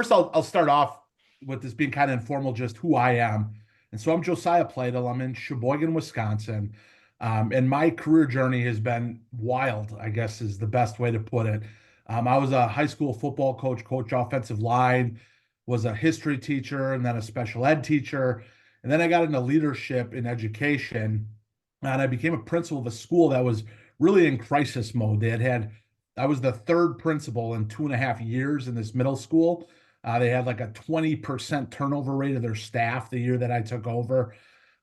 First, I'll start off with this being kind of informal, just who I am. And so I'm Josiah Pledl. I'm in Sheboygan, Wisconsin. And my career journey has been wild, I guess is the best way to put it. I was a high school football coach, coach offensive line, was a history teacher, and then a special ed teacher. And then I got into leadership in education, and I became a principal of a school that was really in crisis mode. I was the third principal in 2.5 years in this middle school. They had like a 20% turnover rate of their staff the year that I took over.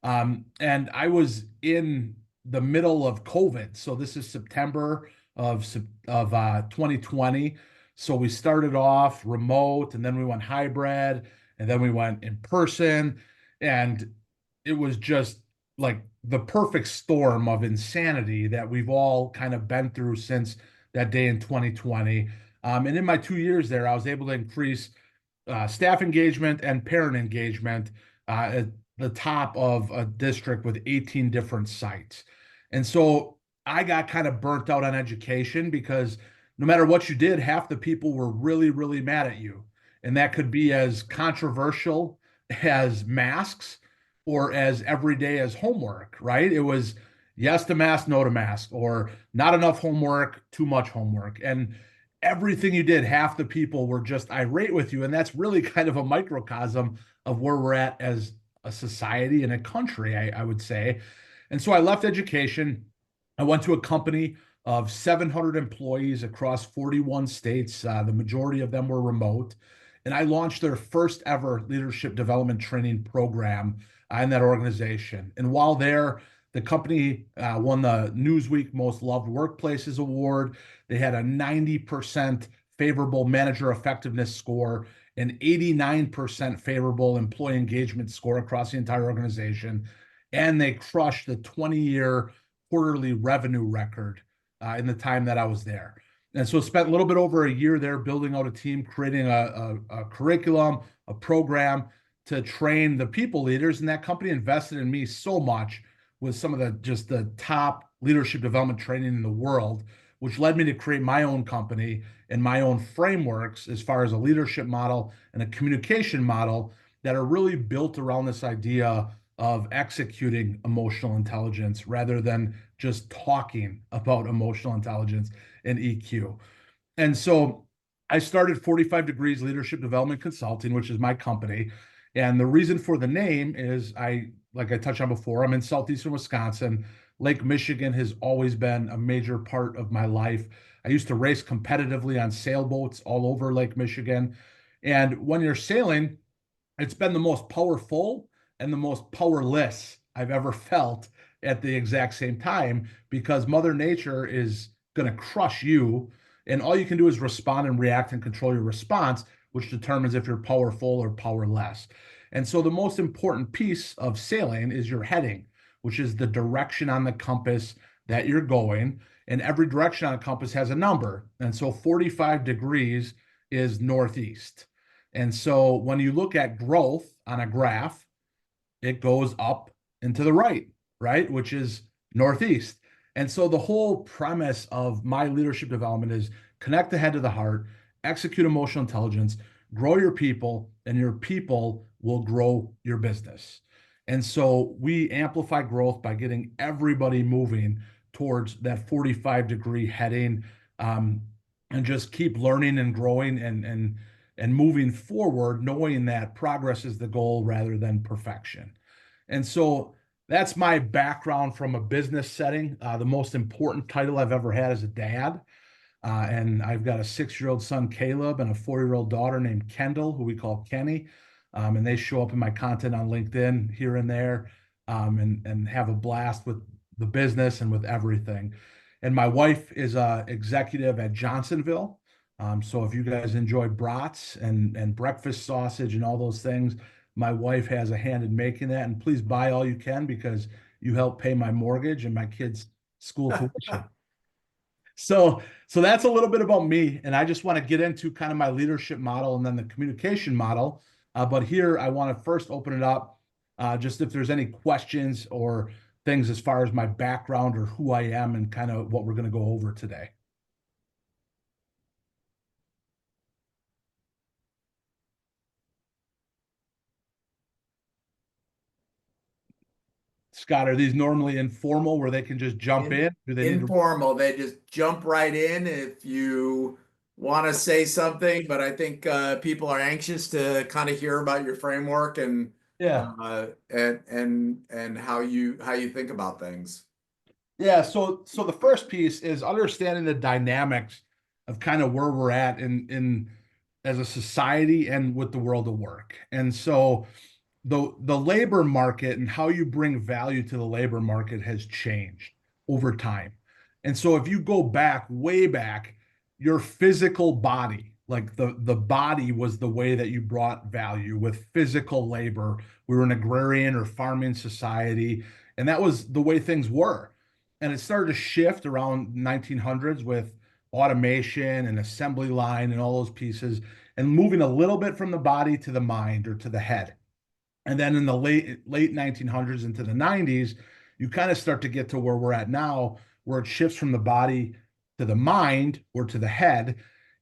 And I was in the middle of COVID. So this is September of 2020. So we started off remote, and then we went hybrid, and then we went in person. And it was just like the perfect storm of insanity that we've all kind of been through since that day in 2020. And in my 2 years there, I was able to increase staff engagement and parent engagement at the top of a district with 18 different sites. And so I got kind of burnt out on education because no matter what you did, half the people were really, really mad at you. And that could be as controversial as masks or as everyday as homework, right? It was yes to mask, no to mask, or not enough homework, too much homework. And everything you did, half the people were just irate with you. And that's really kind of a microcosm of where we're at as a society and a country, I would say. And so I left education. I went to a company of 700 employees across 41 states. The majority of them were remote. And I launched their first ever leadership development training program in that organization. And while there, the company won the Newsweek Most Loved Workplaces Award. They had a 90% favorable manager effectiveness score, an 89% favorable employee engagement score across the entire organization. And they crushed the 20-year quarterly revenue record in the time that I was there. And so spent a little bit over a year there building out a team, creating a curriculum, a program to train the people leaders. And that company invested in me so much with some of the top leadership development training in the world, which led me to create my own company and my own frameworks as far as a leadership model and a communication model that are really built around this idea of executing emotional intelligence rather than just talking about emotional intelligence and EQ. And so I started 45 Degrees Leadership Development Consulting, which is my company. And the reason for the name is like I touched on before, I'm in southeastern Wisconsin. Lake Michigan has always been a major part of my life. I used to race competitively on sailboats all over Lake Michigan. And when you're sailing, it's been the most powerful and the most powerless I've ever felt at the exact same time because Mother Nature is going to crush you. And all you can do is respond and react and control your response, which determines if you're powerful or powerless. And so the most important piece of sailing is your heading, which is the direction on the compass that you're going. And every direction on a compass has a number. And so 45 degrees is northeast. And so when you look at growth on a graph, it goes up and to the right, right, which is northeast. And so the whole premise of my leadership development is connect the head to the heart, execute emotional intelligence, grow your people, and your people will grow your business. And so we amplify growth by getting everybody moving towards that 45-degree heading, and just keep learning and growing and moving forward, knowing that progress is the goal rather than perfection. And so that's my background from a business setting. The most important title I've ever had as a dad. And I've got a 6-year-old son, Caleb, and a 4-year-old daughter named Kendall, who we call Kenny. And they show up in my content on LinkedIn here and there, and have a blast with the business and with everything. And my wife is an executive at Johnsonville. So if you guys enjoy brats and breakfast sausage and all those things, my wife has a hand in making that. And please buy all you can because you help pay my mortgage and my kids' school tuition. So that's a little bit about me, and I just want to get into kind of my leadership model and then the communication model. But here I want to first open it up, just if there's any questions or things as far as my background or who I am and kind of what we're going to go over today. Scott, are these normally informal where they can just jump In in? Do they need to? informal, they just jump right in if you want to say something, but I think people are anxious to kind of hear about your framework Yeah. and how you think about things. Yeah, so the first piece is understanding the dynamics of kind of where we're at in as a society and with the world of work. And so the labor market and how you bring value to the labor market has changed over time. And so if you go back, way back, your physical body, like the body was the way that you brought value with physical labor. We were an agrarian or farming society, and that was the way things were. And it started to shift around 1900s with automation and assembly line and all those pieces, and moving a little bit from the body to the mind or to the head. And then in the late 1900s into the 90s, you kind of start to get to where we're at now, where it shifts from the body to the mind or to the head,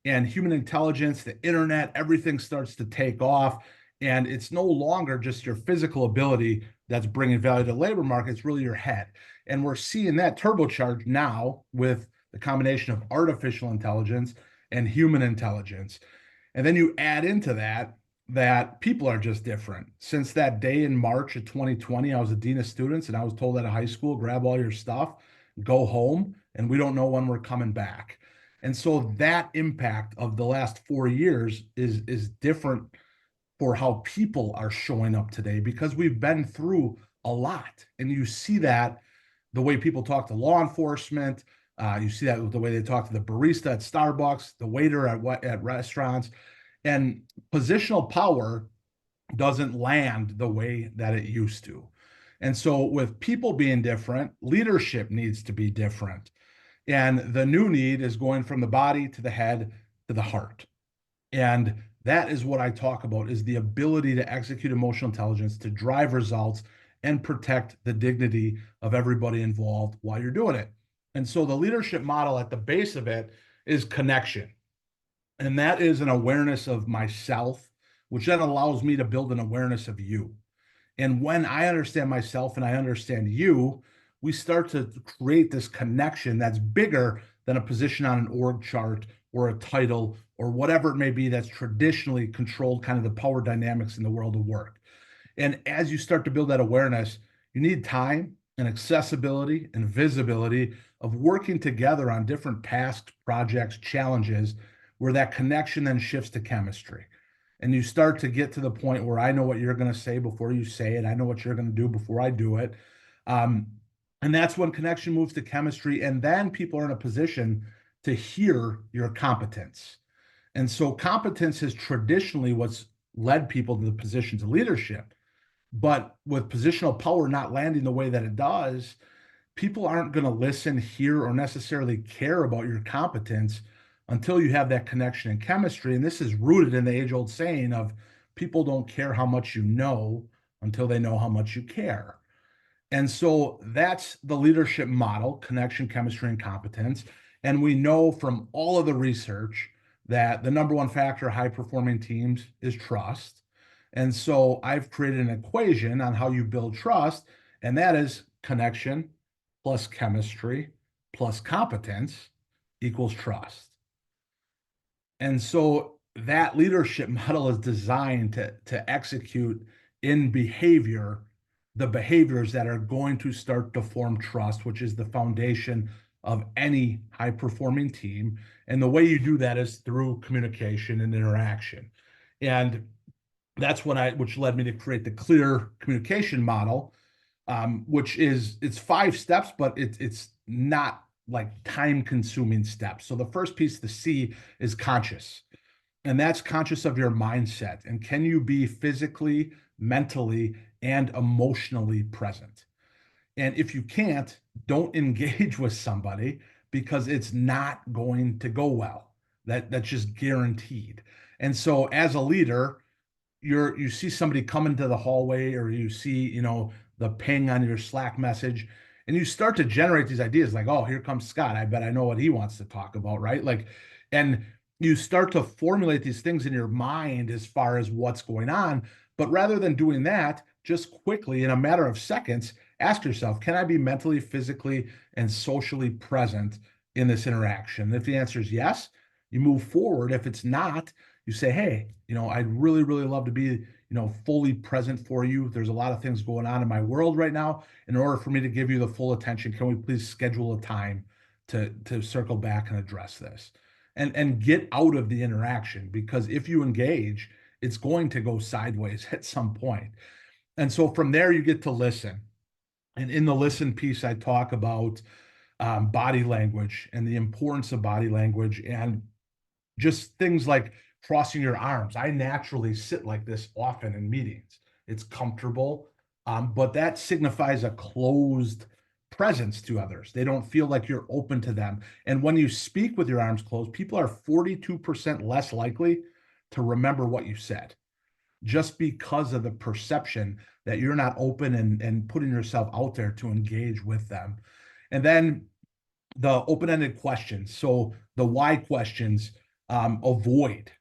and human intelligence, the internet, everything starts to take off. And it's no longer just your physical ability that's bringing value to the labor market, it's really your head. And we're seeing that turbocharged now with the combination of artificial intelligence and human intelligence. And then you add into that people are just different. Since that day in March of 2020, I was a dean of students and I was told at a high school, grab all your stuff, go home, and we don't know when we're coming back. And so that impact of the last 4 years is different for how people are showing up today because we've been through a lot. And you see that the way people talk to law enforcement, you see that with the way they talk to the barista at Starbucks, the waiter at restaurants, and positional power doesn't land the way that it used to. And so, with people being different, leadership needs to be different. And the new need is going from the body to the head to the heart. And that is what I talk about is the ability to execute emotional intelligence to drive results and protect the dignity of everybody involved while you're doing it. And so the leadership model at the base of it is connection. And that is an awareness of myself, which then allows me to build an awareness of you. And when I understand myself and I understand you, we start to create this connection that's bigger than a position on an org chart or a title or whatever it may be that's traditionally controlled kind of the power dynamics in the world of work. And as you start to build that awareness, you need time and accessibility and visibility of working together on different tasks, projects, challenges, where that connection then shifts to chemistry. And you start to get to the point where I know what you're going to say before you say it. I know what you're going to do before I do it. Um, and that's when connection moves to chemistry. And then people are in a position to hear your competence. And so competence is traditionally what's led people to the positions of leadership. But with positional power not landing the way that it does, people aren't going to listen, hear, or necessarily care about your competence until you have that connection and chemistry. And this is rooted in the age-old saying of people don't care how much you know until they know how much you care. And so that's the leadership model, connection, chemistry, and competence. And we know from all of the research that the number one factor of high performing teams is trust. And so I've created an equation on how you build trust, and that is connection plus chemistry plus competence equals trust. And so that leadership model is designed to execute in behavior the behaviors that are going to start to form trust, which is the foundation of any high performing team. And the way you do that is through communication and interaction. And that's which led me to create the clear communication model, which is it's 5 steps, but it's not like time consuming steps. So the first piece, the C, is conscious. And that's conscious of your mindset. And can you be physically, mentally, and emotionally present? And if you can't, don't engage with somebody because it's not going to go well. That's just guaranteed. And so as a leader, you see somebody come into the hallway or you see, the ping on your Slack message, and you start to generate these ideas like, oh, here comes Scott. I bet I know what he wants to talk about, right? Like, and you start to formulate these things in your mind as far as what's going on. But rather than doing that, just quickly in a matter of seconds, ask yourself, can I be mentally, physically, and socially present in this interaction? And if the answer is yes, you move forward. If it's not, you say, hey, I'd really, really love to be, fully present for you. There's a lot of things going on in my world right now. In order for me to give you the full attention, can we please schedule a time to circle back and address this? And get out of the interaction, because if you engage, it's going to go sideways at some point. And so from there, you get to listen. And in the listen piece, I talk about body language and the importance of body language, and just things like crossing your arms. I naturally sit like this often in meetings. It's comfortable, but that signifies a closed presence to others. They don't feel like you're open to them. And when you speak with your arms closed, people are 42% less likely to remember what you said, just because of the perception that you're not open and putting yourself out there to engage with them. And then the open-ended questions. So the why questions, avoid.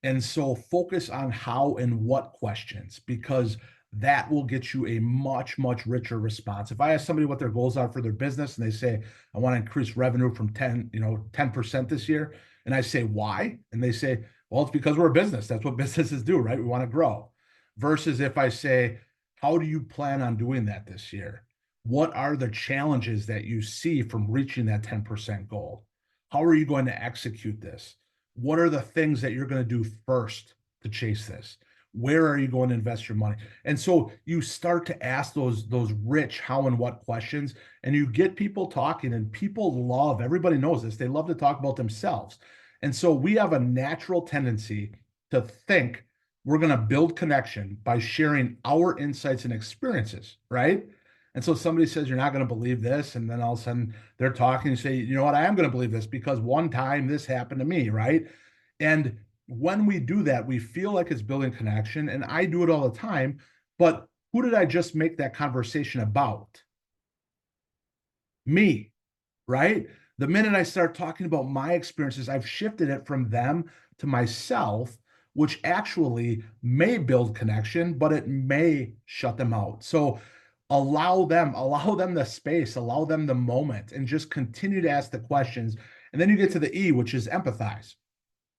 And so focus on how and what questions, because that will get you a much, much richer response. If I ask somebody what their goals are for their business and they say, I want to increase revenue from 10% this year. And I say, why? And they say, well, it's because we're a business. That's what businesses do, right? We want to grow. Versus if I say, how do you plan on doing that this year? What are the challenges that you see from reaching that 10% goal? How are you going to execute this? What are the things that you're going to do first to chase this? Where are you going to invest your money? And so you start to ask those rich how and what questions, and you get people talking, and people love, everybody knows this, they love to talk about themselves. And so we have a natural tendency to think we're going to build connection by sharing our insights and experiences, right? And so somebody says, you're not going to believe this. And then all of a sudden they're talking and say, you know what, I am going to believe this because one time this happened to me, right? And when we do that, we feel like it's building connection. And I do it all the time. But who did I just make that conversation about? Me, right? The minute I start talking about my experiences, I've shifted it from them to myself, which actually may build connection, but it may shut them out. So allow them the space, allow them the moment, and just continue to ask the questions. And then you get to the E, which is empathize.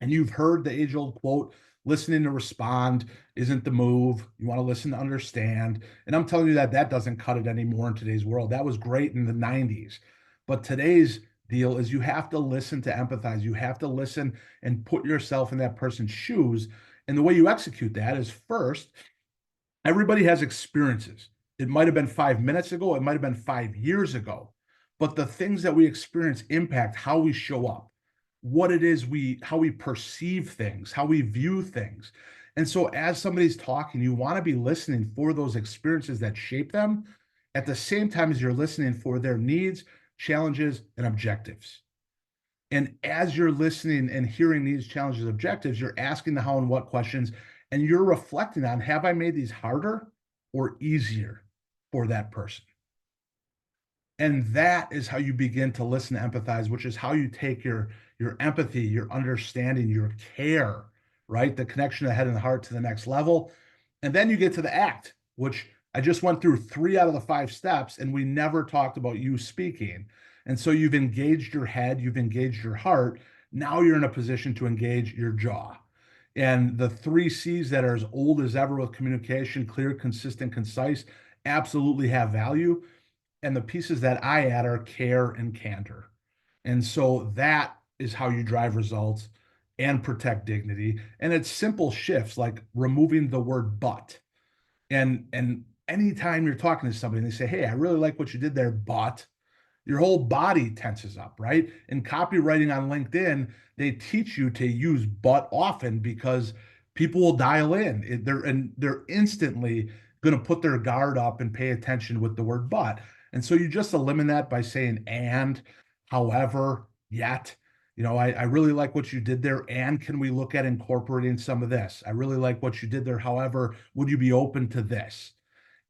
And you've heard the age-old quote, listening to respond isn't the move. You want to listen to understand. And I'm telling you that doesn't cut it anymore in today's world. That was great in the 90s. But today's deal is you have to listen to empathize. You have to listen and put yourself in that person's shoes. And the way you execute that is, first, everybody has experiences. It might have been 5 minutes ago, it might have been 5 years ago, but the things that we experience impact how we show up, what it is how we perceive things, how we view things. And so as somebody's talking, you want to be listening for those experiences that shape them at the same time as you're listening for their needs, challenges, and objectives. And as you're listening and hearing these challenges, objectives, you're asking the how and what questions, and you're reflecting on, have I made these harder or easier for that person? And that is how you begin to listen to empathize, which is how you take your empathy, your understanding, your care, right? The connection of the head and the heart to the next level. And then you get to the act, which I just went through 3 out of the 5 steps, and we never talked about you speaking. And so you've engaged your head, you've engaged your heart. Now you're in a position to engage your jaw. And the 3 C's that are as old as ever with communication, clear, consistent, concise, absolutely have value. And the pieces that I add are care and candor. And so that is how you drive results and protect dignity. And it's simple shifts like removing the word but. And anytime you're talking to somebody and they say, hey, I really like what you did there, but your whole body tenses up, right? In copywriting on LinkedIn, they teach you to use but often because people will dial in. They're instantly going to put their guard up and pay attention with the word but. And so you just eliminate that by saying and, however, yet. I really like what you did there. And can we look at incorporating some of this? I really like what you did there. However, would you be open to this?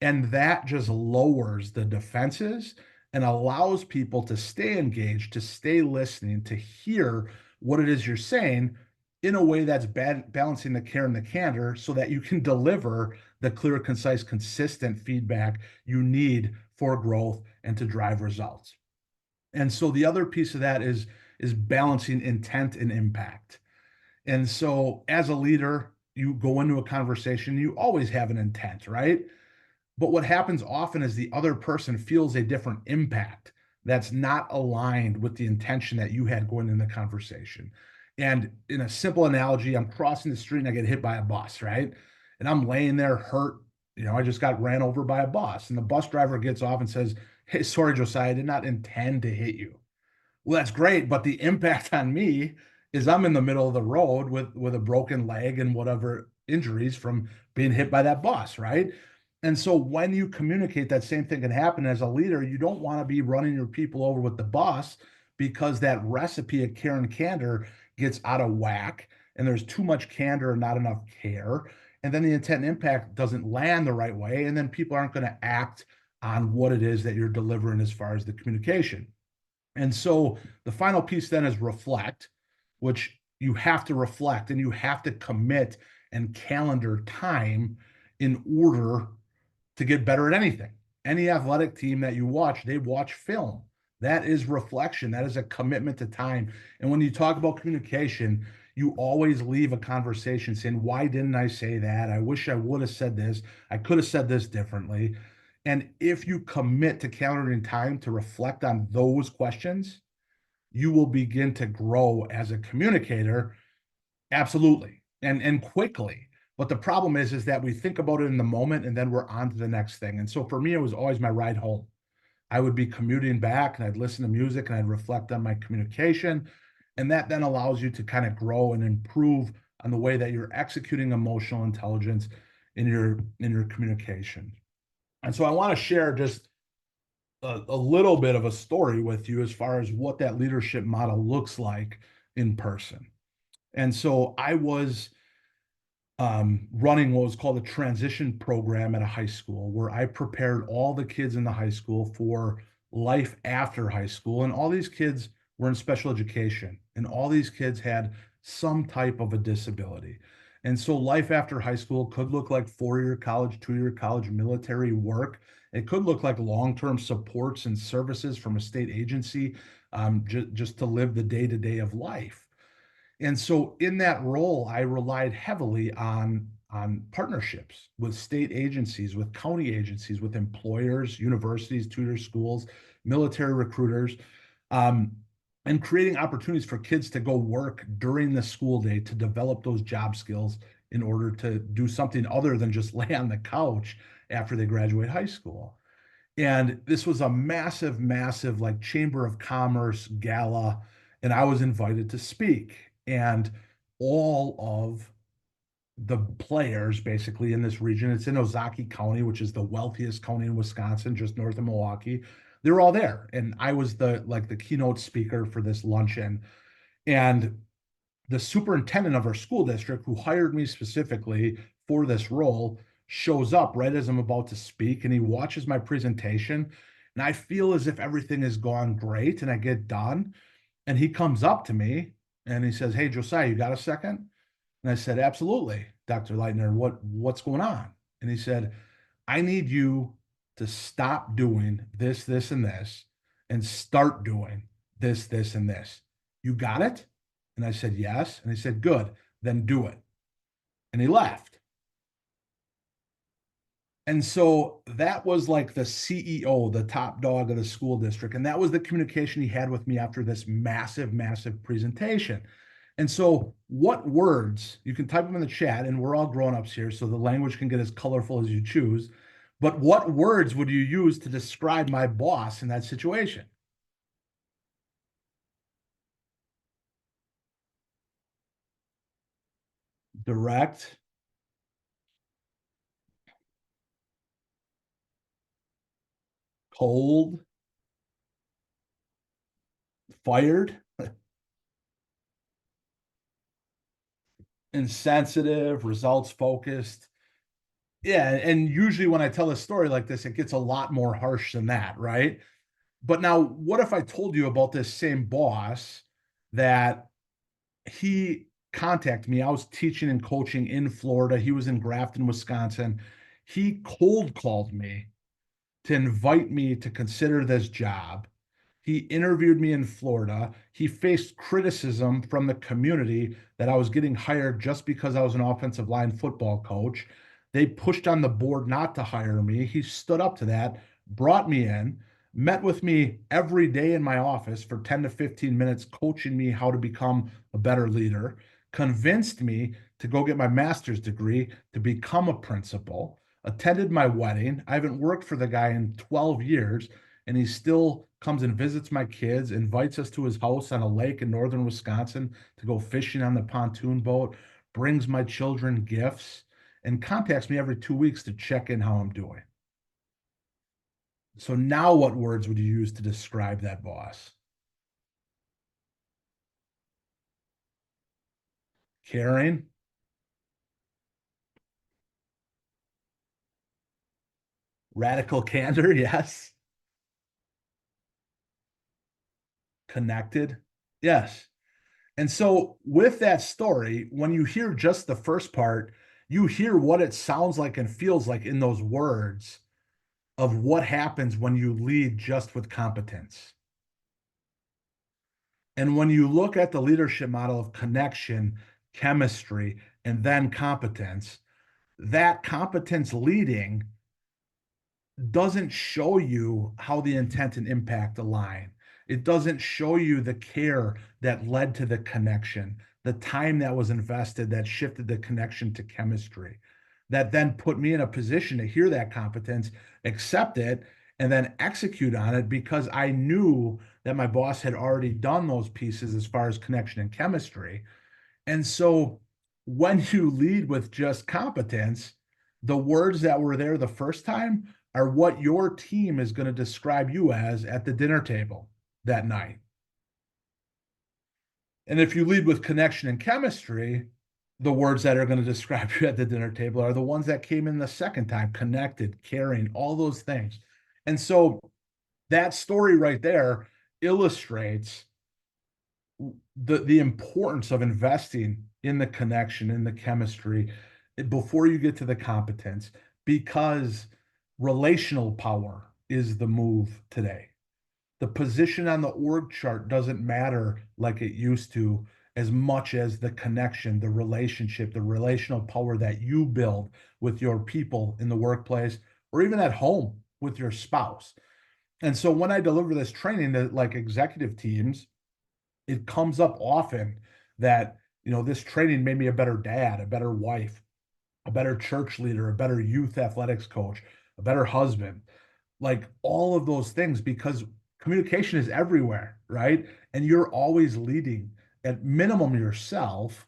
And that just lowers the defenses and allows people to stay engaged, to stay listening, to hear what it is you're saying. in a way that's balancing the care and the candor so that you can deliver the clear, concise, consistent feedback you need for growth and to drive results. And so the other piece of that is balancing intent and impact. And so as a leader, you go into a conversation, you always have an intent, right? But what happens often is the other person feels a different impact that's not aligned with the intention that you had going in the conversation. And in a simple analogy, I'm crossing the street and I get hit by a bus, right? And I'm laying there hurt. I just got ran over by a bus. And the bus driver gets off and says, "Hey, sorry, Josiah, I did not intend to hit you." Well, that's great, but the impact on me is I'm in the middle of the road with a broken leg and whatever injuries from being hit by that bus, right? And so when you communicate, that same thing can happen as a leader. You don't want to be running your people over with the bus because that recipe of care and candor gets out of whack and there's too much candor and not enough care. And then the intent and impact doesn't land the right way. And then people aren't going to act on what it is that you're delivering as far as the communication. And so the final piece then is reflect, which you have to reflect and you have to commit and calendar time in order to get better at anything. Any athletic team that you watch, they watch film. That is reflection. That is a commitment to time. And when you talk about communication, you always leave a conversation saying, "Why didn't I say that? I wish I would have said this. I could have said this differently." And if you commit to calendaring time to reflect on those questions, you will begin to grow as a communicator. Absolutely. And quickly. But the problem is that we think about it in the moment and then we're on to the next thing. And so for me, it was always my ride home. I would be commuting back and I'd listen to music and I'd reflect on my communication. And that then allows you to kind of grow and improve on the way that you're executing emotional intelligence in your communication. And so I want to share just a little bit of a story with you as far as what that leadership model looks like in person. And so I was running what was called a transition program at a high school where I prepared all the kids in the high school for life after high school. And all these kids were in special education, and all these kids had some type of a disability. And so life after high school could look like 4-year college, 2-year college, military work. It could look like long-term supports and services from a state agency, just to live the day-to-day of life. And so in that role, I relied heavily on partnerships with state agencies, with county agencies, with employers, universities, tutor schools, military recruiters, um, and creating opportunities for kids to go work during the school day to develop those job skills in order to do something other than just lay on the couch after they graduate high school. And this was a massive, massive like Chamber of Commerce gala, and I was invited to speak. And all of the players basically in this region, it's in Ozaukee County, which is the wealthiest county in Wisconsin, just north of Milwaukee. They're all there. And I was the keynote speaker for this luncheon. And the superintendent of our school district, who hired me specifically for this role, shows up right as I'm about to speak and he watches my presentation. And I feel as if everything has gone great and I get done. And he comes up to me and he says, "Hey, Josiah, you got a second?" And I said, "Absolutely, Dr. Leitner. What's going on?" And he said, "I need you to stop doing this, this, and this, and start doing this, this, and this. You got it?" And I said, "Yes." And he said, "Good, then do it." And he left. And so that was like the CEO, the top dog of the school district. And that was the communication he had with me after this massive, massive presentation. And so, what words, you can type them in the chat, and we're all grown-ups here, so the language can get as colorful as you choose. But what words would you use to describe my boss in that situation? Direct, cold, fired, insensitive, results focused. Yeah, and usually when I tell a story like this, it gets a lot more harsh than that, right? But now, what if I told you about this same boss that he contact me. I was teaching and coaching in Florida. He was in Grafton, Wisconsin. He cold called me to invite me to consider this job. He interviewed me in Florida. He faced criticism from the community that I was getting hired just because I was an offensive line football coach. They pushed on the board not to hire me. He stood up to that, brought me in, met with me every day in my office for 10 to 15 minutes, coaching me how to become a better leader, convinced me to go get my master's degree to become a principal, attended my wedding. I haven't worked for the guy in 12 years, and he still comes and visits my kids, invites us to his house on a lake in northern Wisconsin to go fishing on the pontoon boat, brings my children gifts, and contacts me every 2 weeks to check in how I'm doing. So now what words would you use to describe that boss? Caring, radical candor, yes. Connected, yes. And so, with that story, when you hear just the first part, you hear what it sounds like and feels like in those words of what happens when you lead just with competence. And when you look at the leadership model of connection, chemistry, and then competence, that competence leading doesn't show you how the intent and impact align. It doesn't show you the care that led to the connection, the time that was invested that shifted the connection to chemistry, that then put me in a position to hear that competence, accept it, and then execute on it because I knew that my boss had already done those pieces as far as connection and chemistry. And so when you lead with just competence, the words that were there the first time are what your team is going to describe you as at the dinner table that night. And if you lead with connection and chemistry, the words that are going to describe you at the dinner table are the ones that came in the second time: connected, caring, all those things. And so that story right there illustrates the importance of investing in the connection, in the chemistry before you get to the competence, because relational power is the move today. The position on the org chart doesn't matter like it used to, as much as the connection, the relationship, the relational power that you build with your people in the workplace or even at home with your spouse. And so when I deliver this training to like executive teams, it comes up often that, this training made me a better dad, a better wife, a better church leader, a better youth athletics coach, a better husband, like all of those things, because communication is everywhere, right? And you're always leading at minimum yourself,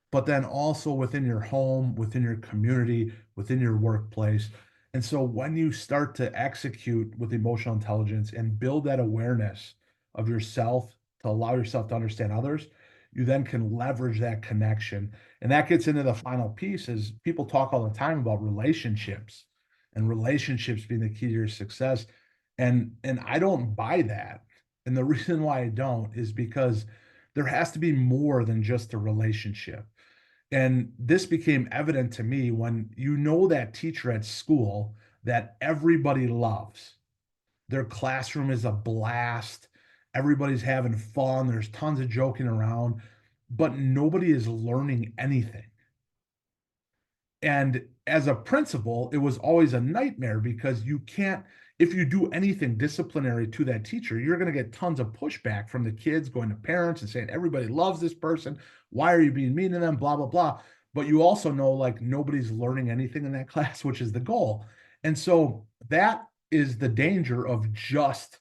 but then also within your home, within your community, within your workplace. And so when you start to execute with emotional intelligence and build that awareness of yourself to allow yourself to understand others, you then can leverage that connection. And that gets into the final piece is people talk all the time about relationships and relationships being the key to your success. And I don't buy that. And the reason why I don't is because there has to be more than just a relationship. And this became evident to me when that teacher at school that everybody loves. Their classroom is a blast. Everybody's having fun. There's tons of joking around, but nobody is learning anything. And as a principal, it was always a nightmare because you can't, if you do anything disciplinary to that teacher, you're going to get tons of pushback from the kids going to parents and saying, everybody loves this person. Why are you being mean to them? Blah, blah, blah. But you also know like nobody's learning anything in that class, which is the goal. And so that is the danger of just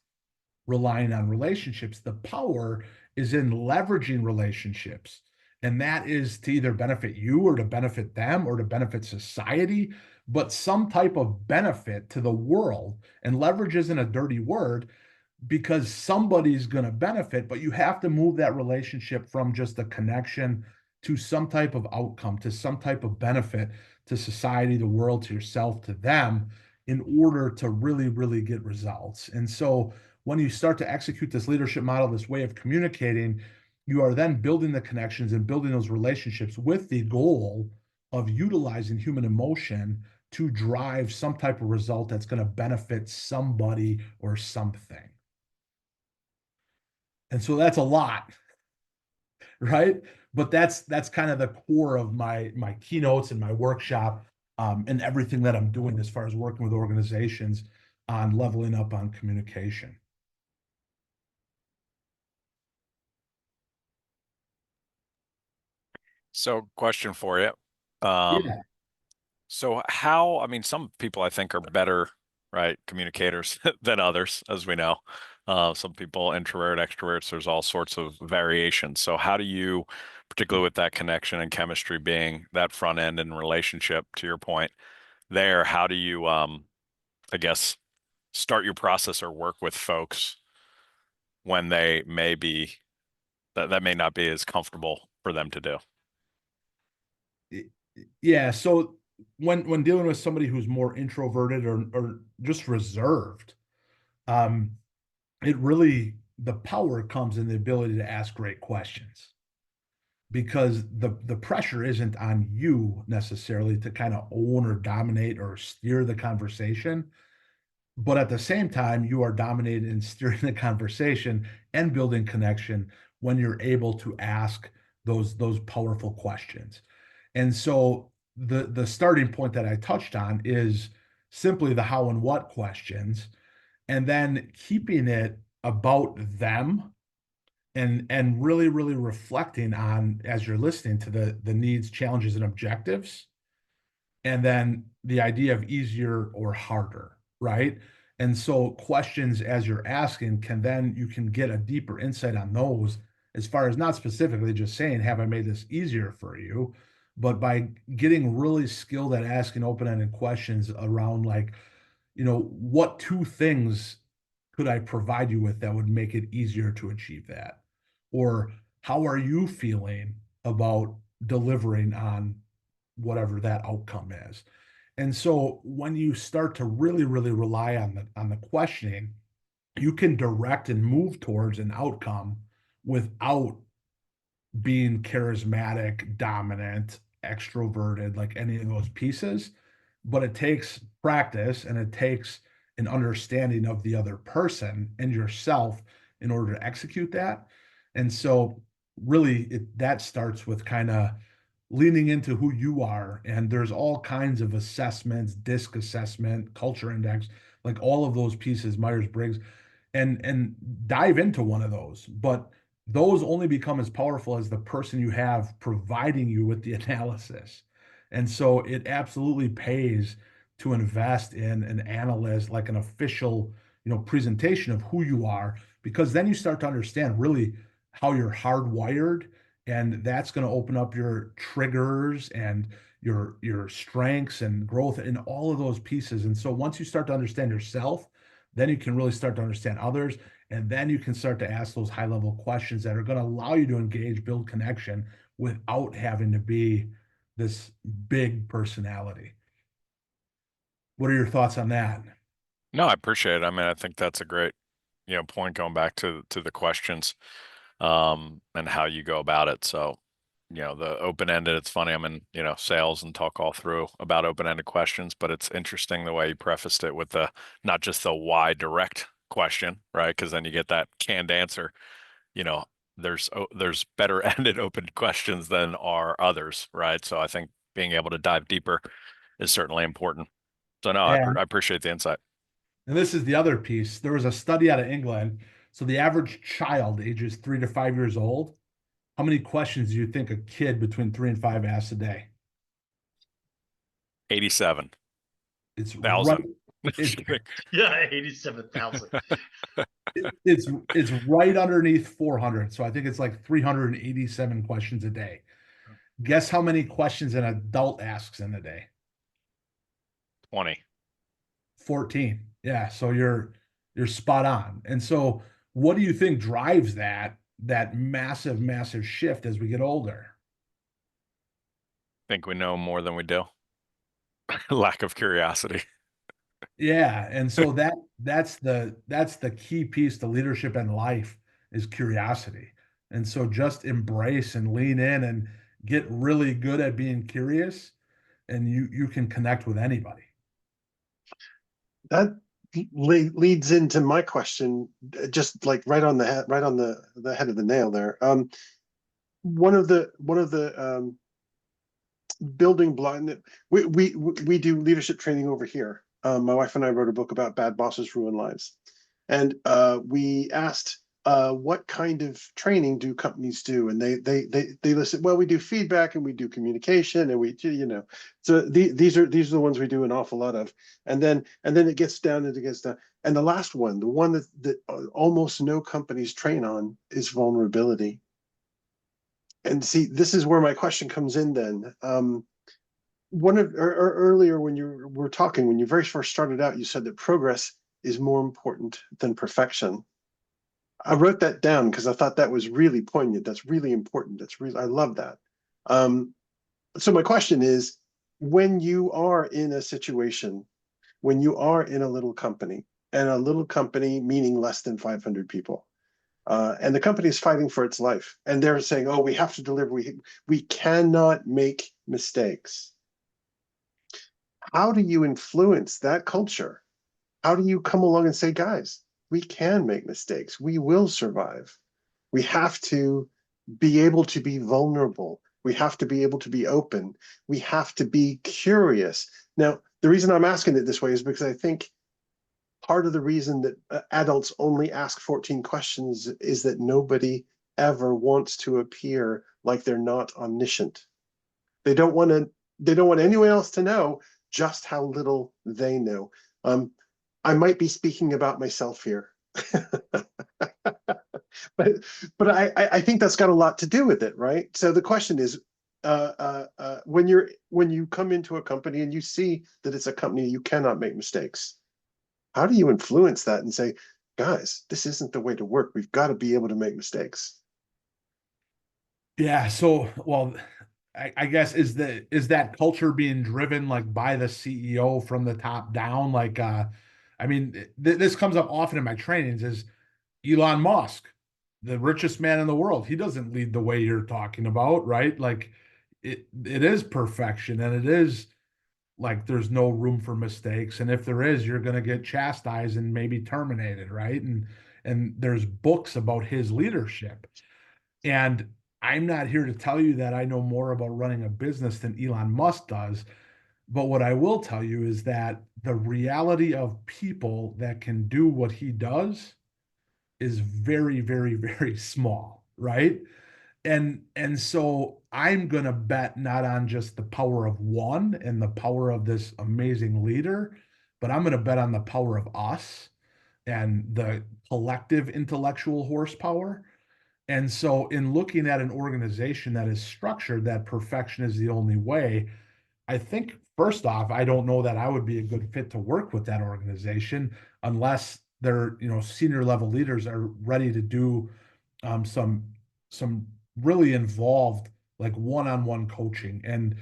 relying on relationships. The power is in leveraging relationships. And that is to either benefit you or to benefit them or to benefit society, but some type of benefit to the world. And leverage isn't a dirty word because somebody's going to benefit, but you have to move that relationship from just a connection to some type of outcome, to some type of benefit to society, the world, to yourself, to them, in order to really, really get results. And so when you start to execute this leadership model, this way of communicating, you are then building the connections and building those relationships with the goal of utilizing human emotion to drive some type of result that's going to benefit somebody or something. And so that's a lot, right? But that's kind of the core of my keynotes and my workshop, and everything that I'm doing as far as working with organizations on leveling up on communication. So, question for you. Um, Yeah. so how, I mean, some people I think are better, right, communicators than others, as we know. Some people introvert, extroverts, there's all sorts of variations. So how do you, particularly with that connection and chemistry being that front end and relationship, to your point there, how do you, I guess, start your process or work with folks when they may be, that may not be as comfortable for them to do? Yeah, so when dealing with somebody who's more introverted or just reserved, um, it really the power comes in the ability to ask great questions, because the pressure isn't on you necessarily to kind of own or dominate or steer the conversation, but at the same time you are dominating and steering the conversation and building connection when you're able to ask those powerful questions. And so the starting point that I touched on is simply the how and what questions, and then keeping it about them, and really reflecting on, as you're listening, to the needs, challenges, and objectives, and then the idea of easier or harder, right? And so questions as you're asking can then you can get a deeper insight on those, as far as not specifically just saying, have I made this easier for you? But by getting really skilled at asking open-ended questions around, like, what two things could I provide you with that would make it easier to achieve that? Or how are you feeling about delivering on whatever that outcome is? And so when you start to really rely on the questioning, you can direct and move towards an outcome without being charismatic, dominant, extroverted, like any of those pieces. But it takes practice and it takes an understanding of the other person and yourself in order to execute that. And so, really, that starts with kind of leaning into who you are. And there's all kinds of assessments, DISC assessment, culture index, like all of those pieces, Myers-Briggs, and dive into one of those. But those only become as powerful as the person you have providing you with the analysis. And so it absolutely pays to invest in an analyst, like an official, presentation of who you are, because then you start to understand really how you're hardwired, and that's going to open up your triggers and your strengths and growth and all of those pieces. And so once you start to understand yourself, then you can really start to understand others, and then you can start to ask those high level questions that are going to allow you to engage, build connection without having to be this big personality. What are your thoughts on that? No, I appreciate it. I mean, I think that's a great, point going back to the questions, and how you go about it. So, the open-ended, it's funny, I'm in, sales and talk all through about open-ended questions, but it's interesting the way you prefaced it with the not just the why direct question, right? Because then you get that canned answer. You know, there's better ended open questions than are others, right? So I think being able to dive deeper is certainly important. So no, Yeah. I appreciate the insight. And this is the other piece. There was a study out of England. So the average child, ages 3 to 5 years old, how many questions do you think a kid between 3 and 5 asks a day? 87,000. It's right. Just It's kidding. Yeah, 87,000. it's right underneath 400. So I think it's like 387 questions a day. Guess how many questions an adult asks in a day? 20. 14. Yeah, so you're spot on. And so what do you think drives that massive shift as we get older? Think we know more than we do. Lack of curiosity. Yeah, and so that's the key piece to leadership and life is curiosity. And so just embrace and lean in and get really good at being curious, and you can connect with anybody. That leads into my question, just like right on the head, right on the head of the nail there. One of the building block, we do leadership training over here. My wife and I wrote a book about bad bosses ruin lives, and we asked what kind of training do companies do, and they listed, well, we do feedback and we do communication and we, so these are the ones we do an awful lot of, and then it gets down and it gets down, and the last one, the one that almost no companies train on, is vulnerability. And see, this is where my question comes in then. Earlier when you were talking, when you very first started out, you said that progress is more important than perfection. I wrote that down because I thought that was really poignant. That's really important. I love that. So my question is, when you are in a situation, when you are in a little company, and a little company meaning less than 500 people, and the company is fighting for its life, and they're saying, oh, we have to deliver, we cannot make mistakes. How do you influence that culture? How do you come along and say, guys, we can make mistakes, we will survive. We have to be able to be vulnerable. We have to be able to be open. We have to be curious. Now, the reason I'm asking it this way is because I think part of the reason that adults only ask 14 questions is that nobody ever wants to appear like they're not omniscient. They don't want anyone else to know just how little they know. I might be speaking about myself here, but I think that's got a lot to do with it, right? So the question is, when you come into a company and you see that it's a company you cannot make mistakes, how do you influence that and say, guys, this isn't the way to work. We've got to be able to make mistakes. Yeah. So, well, I guess is that culture being driven like by the CEO from the top down? Like, I mean, this comes up often in my trainings. Is Elon Musk, the richest man in the world? He doesn't lead the way you're talking about, right? Like, it is perfection, and it is like there's no room for mistakes, and if there is, you're going to get chastised and maybe terminated, right? And there's books about his leadership, and I'm not here to tell you that I know more about running a business than Elon Musk does, but what I will tell you is that the reality of people that can do what he does is very, very, very small, right? And so I'm gonna bet not on just the power of one and the power of this amazing leader, but I'm gonna bet on the power of us and the collective intellectual horsepower. And so in looking at an organization that is structured that perfection is the only way, I think first off, I don't know that I would be a good fit to work with that organization unless their, senior level leaders are ready to do some really involved like one-on-one coaching and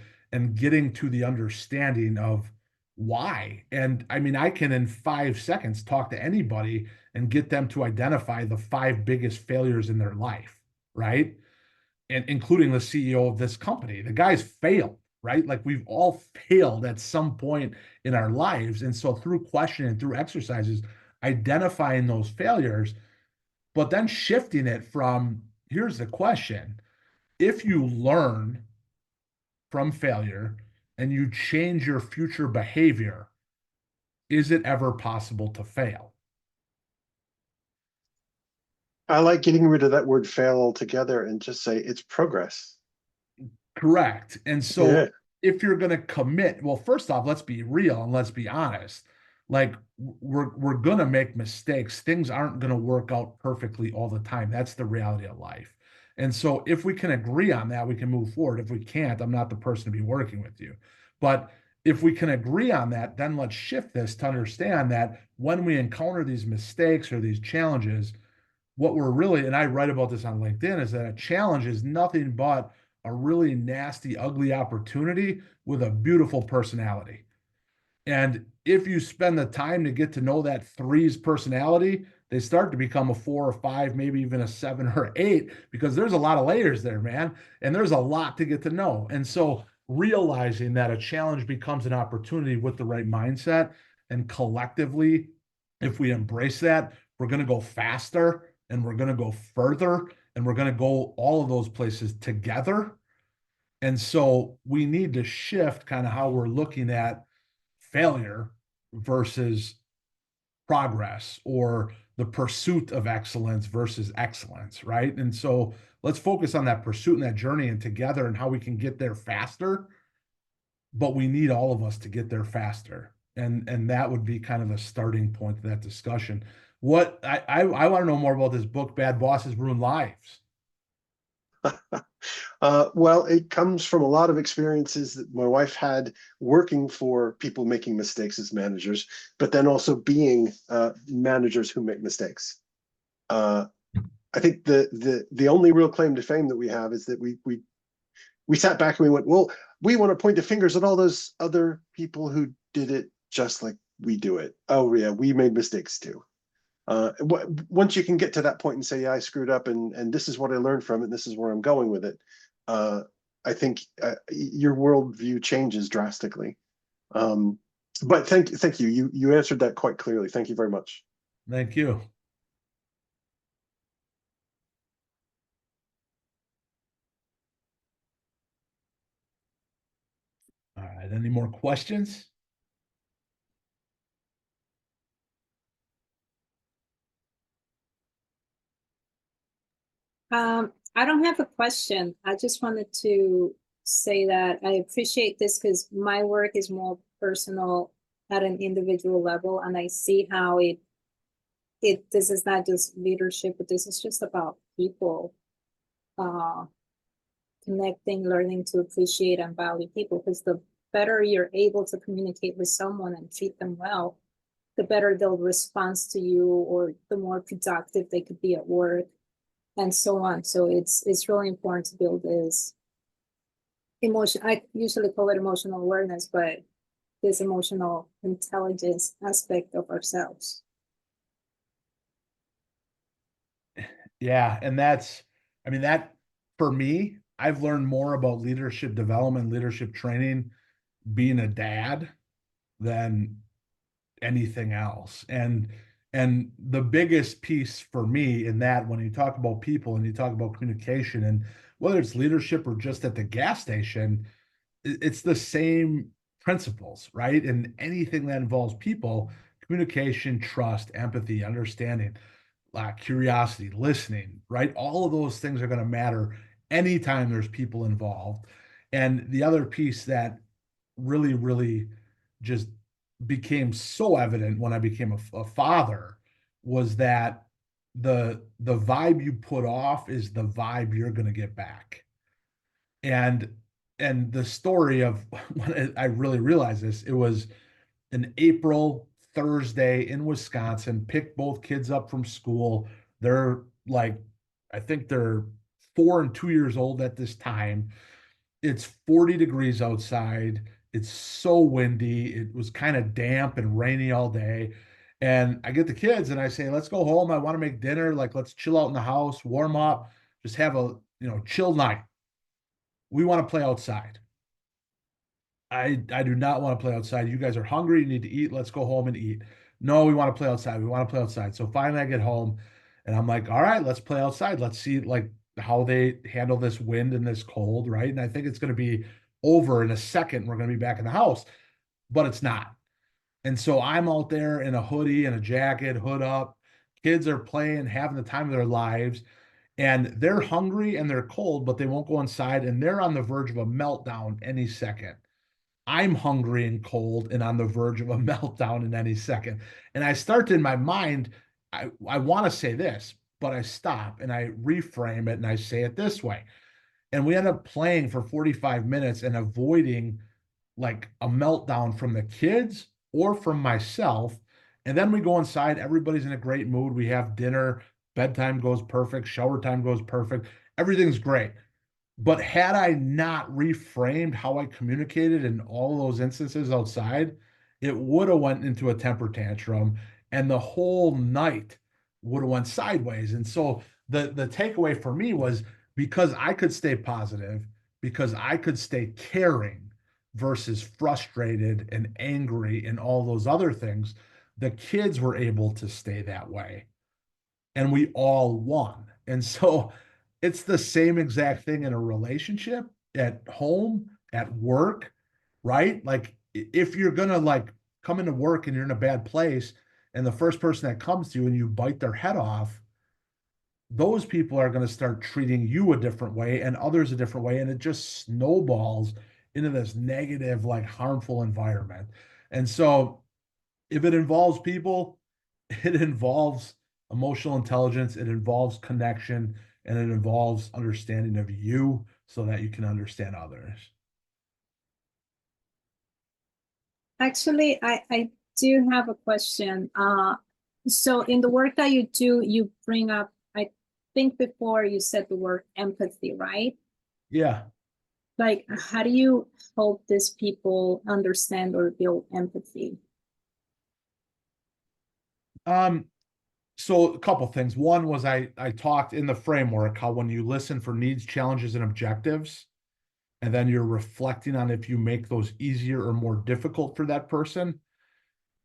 getting to the understanding of why. And I mean, I can in 5 seconds talk to anybody and get them to identify the 5 biggest failures in their life, right? And including the CEO of this company. The guy's failed, right? Like we've all failed at some point in our lives. And so through questioning, through exercises, identifying those failures, but then shifting it from, here's the question: if you learn from failure and you change your future behavior, is it ever possible to fail? I like getting rid of that word fail altogether and just say it's progress. Correct. And so Yeah. if you're going to commit, well, first off, let's be real and let's be honest. Like we're going to make mistakes. Things aren't going to work out perfectly all the time. That's the reality of life. And so if we can agree on that, we can move forward. If we can't, I'm not the person to be working with you. But if we can agree on that, then let's shift this to understand that when we encounter these mistakes or these challenges, what we're really, and I write about this on LinkedIn, is that a challenge is nothing but a really nasty, ugly opportunity with a beautiful personality. And if you spend the time to get to know that three's personality, they start to become a 4 or 5, maybe even a 7 or 8, because there's a lot of layers there, man. And there's a lot to get to know. And so realizing that a challenge becomes an opportunity with the right mindset, and collectively, if we embrace that, we're going to go faster and we're going to go further and we're going to go all of those places together. And so we need to shift kind of how we're looking at failure versus progress, or the pursuit of excellence versus excellence, right? And so let's focus on that pursuit and that journey and together and how we can get there faster. But we need all of us to get there faster. And that would be kind of the starting point of that discussion. What I want to know more about this book, Bad Bosses Ruin Lives. Well, it comes from a lot of experiences that my wife had working for people making mistakes as managers, but then also being managers who make mistakes. I think the only real claim to fame that we have is that we sat back and we went, well, we want to point the fingers at all those other people who did it just like we do it. Oh yeah, we made mistakes too. Once you can get to that point and say, yeah, I screwed up, and this is what I learned from it, and this is where I'm going with it, I think your worldview changes drastically. But thank you. You answered that quite clearly. Thank you very much. Thank you. All right, any more questions? I don't have a question. I just wanted to say that I appreciate this because my work is more personal at an individual level, and I see how this is not just leadership, but this is just about people connecting, learning to appreciate and value people, because the better you're able to communicate with someone and treat them well, the better they'll respond to you, or the more productive they could be at work, and so on. So it's really important to build this emotion. I usually call it emotional awareness, but this emotional intelligence aspect of ourselves. Yeah, and I mean, that for me, I've learned more about leadership development, leadership training, being a dad than anything else. And the biggest piece for me in that, when you talk about people and you talk about communication, and whether it's leadership or just at the gas station, it's the same principles, right? And anything that involves people, communication, trust, empathy, understanding, curiosity, listening, right? All of those things are going to matter anytime there's people involved. And the other piece that really, really just became so evident when I became a father was that the vibe you put off is the vibe you're going to get back. And the story of when I really realized this, it was an April Thursday in Wisconsin, picked both kids up from school. They're like, I think they're 4 and 2 years old at this time. It's 40 degrees outside. It's so windy. It was kind of damp and rainy all day. And I get the kids and I say, let's go home. I want to make dinner. Like, let's chill out in the house, warm up, just have a, chill night. We want to play outside. I do not want to play outside. You guys are hungry. You need to eat. Let's go home and eat. No, we want to play outside. We want to play outside. So finally I get home and I'm like, all right, let's play outside. Let's see like how they handle this wind and this cold, right? And I think it's going to be over in a second. We're going to be back in the house, but it's not. And so I'm out there in a hoodie and a jacket, hood up. Kids are playing, having the time of their lives, and they're hungry and they're cold, but they won't go inside, and they're on the verge of a meltdown any second. I'm hungry and cold and on the verge of a meltdown in any second. And I start in my mind, I want to say this, but I stop and I reframe it and I say it this way. And we end up playing for 45 minutes and avoiding like a meltdown from the kids or from myself. And then we go inside, everybody's in a great mood. We have dinner, bedtime goes perfect, shower time goes perfect, everything's great. But had I not reframed how I communicated in all those instances outside, it would have went into a temper tantrum, and the whole night would have went sideways. And so the takeaway for me was, because I could stay positive, because I could stay caring versus frustrated and angry and all those other things, the kids were able to stay that way, and we all won. And so it's the same exact thing in a relationship, at home, at work, right? Like, if you're gonna like come into work and you're in a bad place, and the first person that comes to you and you bite their head off, those people are going to start treating you a different way and others a different way. And it just snowballs into this negative, like harmful environment. And so if it involves people, it involves emotional intelligence, it involves connection, and it involves understanding of you so that you can understand others. Actually, I do have a question. So in the work that you do, you bring up, I think before you said the word empathy, right? Yeah. Like, how do you help these people understand or build empathy? So a couple things. One was I talked in the framework how when you listen for needs, challenges, and objectives, and then you're reflecting on if you make those easier or more difficult for that person,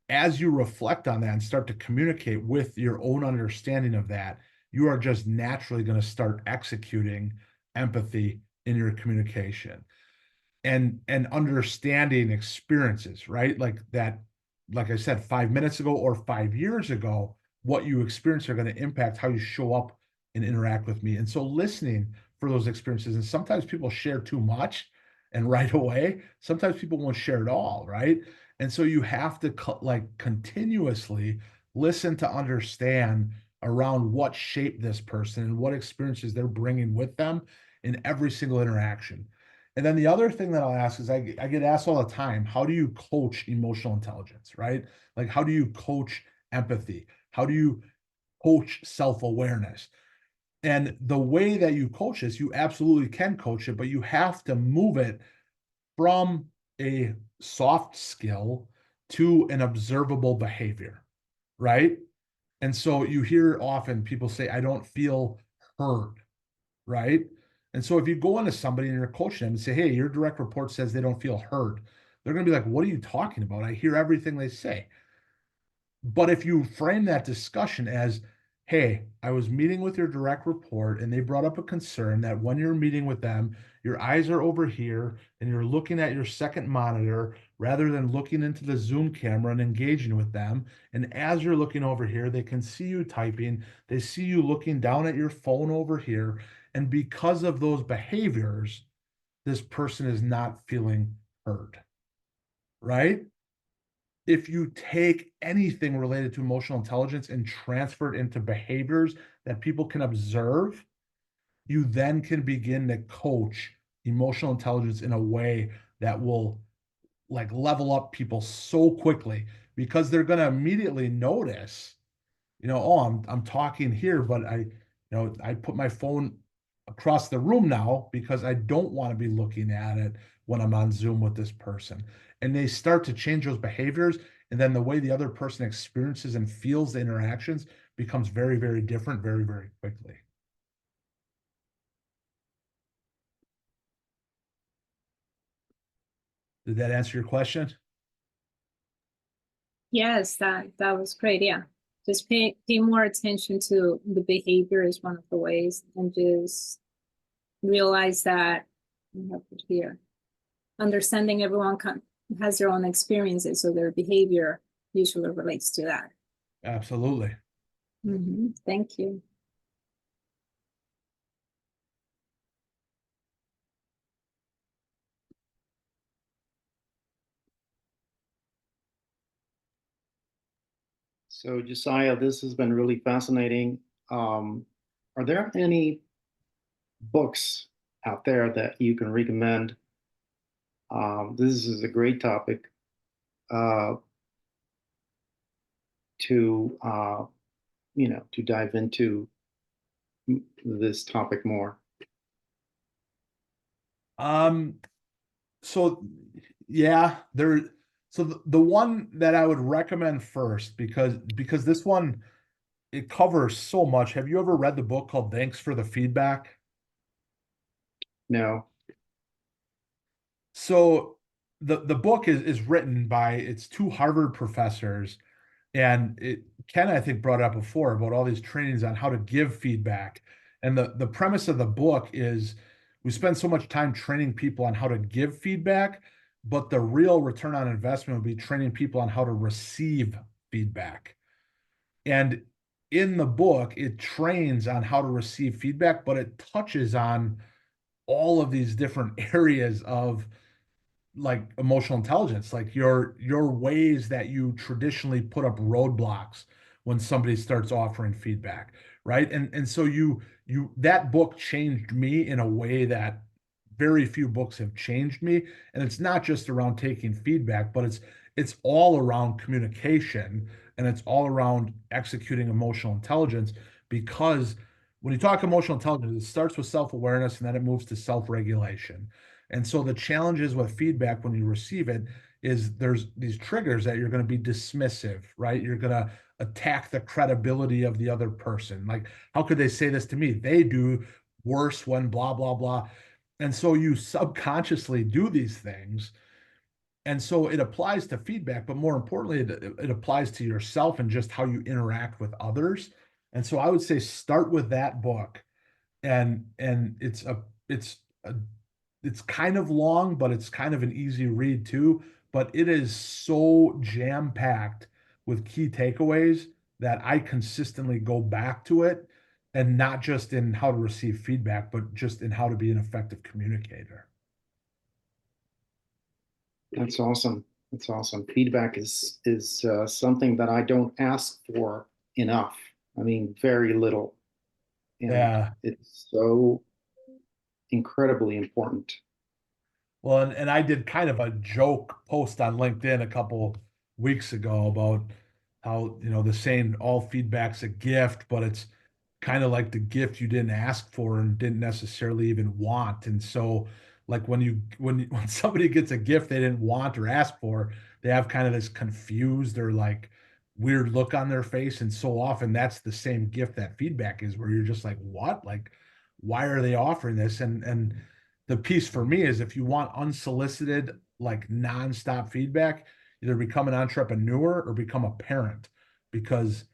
as you reflect on that and start to communicate with your own understanding of that, you are just naturally going to start executing empathy in your communication and understanding experiences, right? Like that, like I said, 5 minutes ago or 5 years ago, what you experience are going to impact how you show up and interact with me. And so listening for those experiences, and sometimes people share too much and right away, sometimes people won't share at all, right? And so you have to like continuously listen to understand around what shaped this person and what experiences they're bringing with them in every single interaction. And then the other thing that I'll ask is, I get asked all the time, how do you coach emotional intelligence, right? Like, how do you coach empathy? How do you coach self-awareness? And the way that you coach this, you absolutely can coach it, but you have to move it from a soft skill to an observable behavior, right? And so you hear often people say, I don't feel heard, right? And so if you go into somebody and you're coaching them and say, hey, your direct report says they don't feel heard, they're going to be like, what are you talking about? I hear everything they say. But if you frame that discussion as, hey, I was meeting with your direct report and they brought up a concern that when you're meeting with them, your eyes are over here and you're looking at your second monitor rather than looking into the Zoom camera and engaging with them. And as you're looking over here, they can see you typing, they see you looking down at your phone over here. And because of those behaviors, this person is not feeling heard, right? If you take anything related to emotional intelligence and transfer it into behaviors that people can observe, you then can begin to coach emotional intelligence in a way that will like level up people so quickly, because they're going to immediately notice, oh, I'm talking here, but I put my phone across the room now because I don't want to be looking at it when I'm on Zoom with this person. And they start to change those behaviors. And then the way the other person experiences and feels the interactions becomes very, very different, very, very quickly. Did that answer your question? Yes, that was great. Yeah. Just pay more attention to the behavior is one of the ways, and just realize that I have it here. Understanding everyone has their own experiences, so their behavior usually relates to that. Absolutely. Thank you. So Josiah, this has been really fascinating. Are there any books out there that you can recommend? This is a great topic to to dive into this topic more. So yeah, so the one that I would recommend first, because this one, it covers so much. Have you ever read the book called Thanks for the Feedback? No. So the book is written by it's two Harvard professors, and Ken, I think, brought up before about all these trainings on how to give feedback. And the premise of the book is we spend so much time training people on how to give feedback, but the real return on investment would be training people on how to receive feedback. And in the book, it trains on how to receive feedback, but it touches on all of these different areas of like emotional intelligence, like your ways that you traditionally put up roadblocks when somebody starts offering feedback, right? And so you that book changed me in a way that very few books have changed me. And it's not just around taking feedback, but it's all around communication, and it's all around executing emotional intelligence. Because when you talk emotional intelligence, it starts with self-awareness and then it moves to self-regulation. And so the challenges with feedback when you receive it is there's these triggers that you're going to be dismissive, right? You're going to attack the credibility of the other person. Like, how could they say this to me? They do worse when blah, blah, blah. And so you subconsciously do these things. And so it applies to feedback, but more importantly, it applies to yourself and just how you interact with others. And so I would say start with that book. And it's it's kind of long, but it's kind of an easy read too. But it is so jam-packed with key takeaways that I consistently go back to it, and not just in how to receive feedback, but just in how to be an effective communicator. That's awesome. That's awesome. Feedback is something that I don't ask for enough. I mean, very little, and Yeah. it's so incredibly important. Well, and I did kind of a joke post on LinkedIn a couple weeks ago about how, the saying all feedback's a gift, but it's kind of like the gift you didn't ask for and didn't necessarily even want. And so like when somebody gets a gift they didn't want or ask for, they have kind of this confused or like weird look on their face. And so often that's the same gift that feedback is, where you're just like, what? Like, why are they offering this? And the piece for me is, if you want unsolicited, like nonstop feedback, either become an entrepreneur or become a parent, because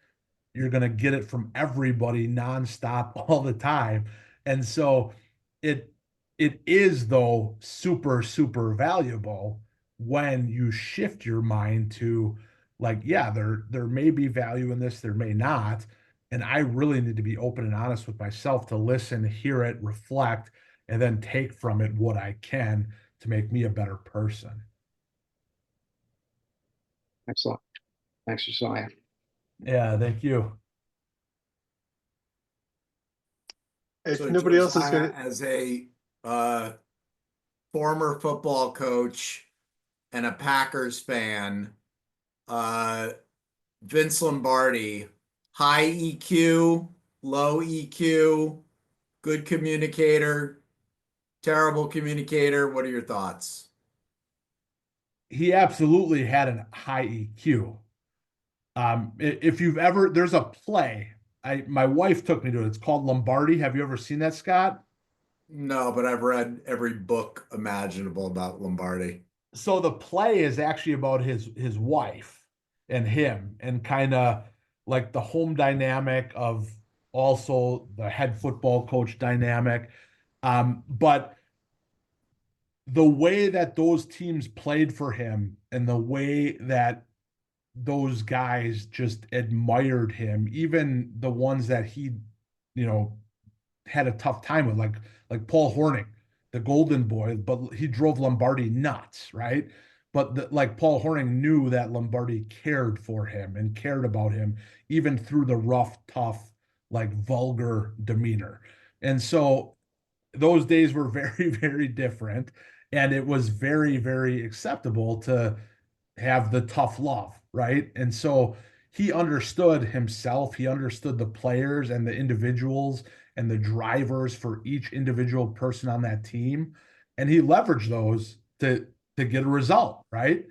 you're going to get it from everybody nonstop all the time. And so it it is, though, super super valuable when you shift your mind to like, yeah, there may be value in this, there may not, and I really need to be open and honest with myself to listen, hear it, reflect, and then take from it what I can to make me a better person. Excellent. Thanks, Josiah. Yeah, thank you. If So nobody else is Josiah, going to, as a former football coach and a Packers fan, uh, Vince Lombardi, high EQ, low EQ, good communicator, terrible communicator. What are your thoughts? He absolutely had a high EQ. If you've ever, there's a play. My wife took me to it. It's called Lombardi. Have you ever seen that, Scott? No, but I've read every book imaginable about Lombardi. So the play is actually about his wife and him, and kind of like the home dynamic of also the head football coach dynamic. But the way that those teams played for him and the way that those guys just admired him, even the ones that he, you know, had a tough time with, like Paul Hornung, the golden boy, but he drove Lombardi nuts, right? But like Paul Hornung knew that Lombardi cared for him and cared about him, even through the rough, tough, like vulgar demeanor. And so those days were very, very different. And it was very, very acceptable to have the tough love, right? And so he understood himself, he understood the players and the individuals and the drivers for each individual person on that team, and he leveraged those to get a result, right?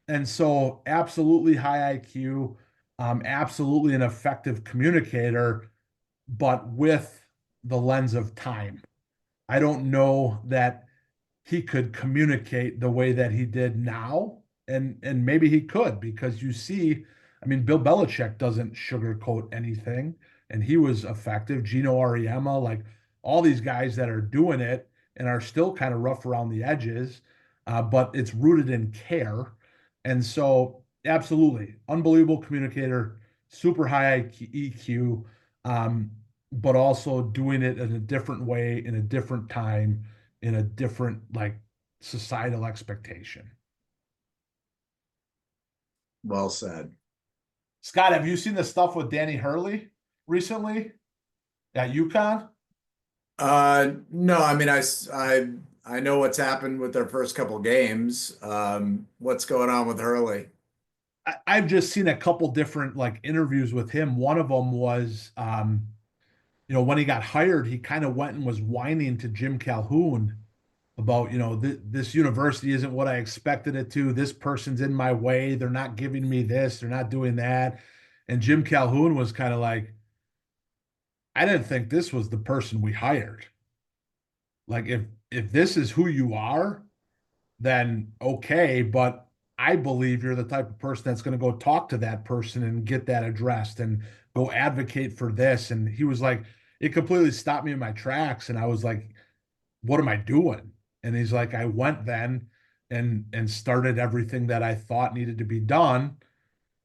And so absolutely high IQ. absolutely an effective communicator, but with the lens of time. I don't know that he could communicate the way that he did now. And maybe he could, because you see, I mean, Bill Belichick doesn't sugarcoat anything, and he was effective. Gino Auriemma, like all these guys that are doing it and are still kind of rough around the edges, but it's rooted in care. And so, absolutely, unbelievable communicator, super high EQ, but also doing it in a different way, in a different time, in a different like societal expectation. Well said. Scott, have you seen the stuff with Danny Hurley recently at UConn? No, I mean, I know what's happened with their first couple games. What's going on with Hurley? I've just seen a couple different like interviews with him. One of them was, when he got hired, he kind of went and was whining to Jim Calhoun about, this university isn't what I expected it to. This person's in my way. They're not giving me this. They're not doing that. And Jim Calhoun was kind of like, I didn't think this was the person we hired. Like if this is who you are, then okay, but I believe you're the type of person that's going to go talk to that person and get that addressed and go advocate for this. And he was like, it completely stopped me in my tracks. And I was like, what am I doing? And he's like, I went then and started everything that I thought needed to be done.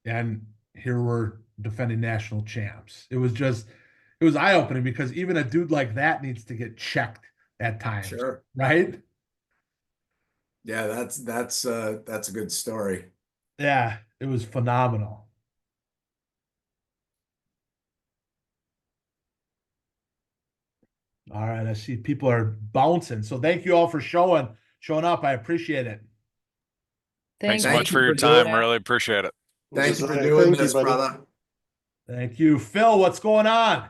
And here we're defending national champs. It was eye-opening, because even a dude like that needs to get checked at times. Sure. Right? Yeah, that's a good story. Yeah, it was phenomenal. All right, I see people are bouncing. So thank you all for showing up. I appreciate it. Thanks so Thank much you for your for doing time. it. Really appreciate it. Thank you for Josiah, doing thank you, this, buddy. brother. Thank you. Phil, what's going on?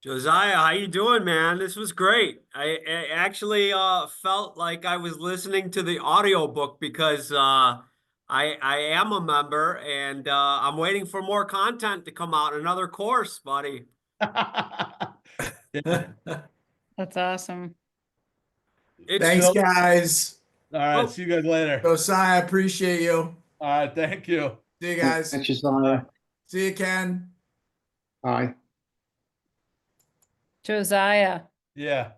Josiah, how you doing, man? This was great. I actually felt like I was listening to the audiobook because I am a member and I'm waiting for more content to come out. Another course, buddy. Yeah. That's awesome. It's Thanks, Phil. guys. All right, Oh. see you guys later. Josiah, appreciate you. All right, thank you. See you guys. Thanks, Josiah. See you, Ken. Bye. Josiah, Yeah.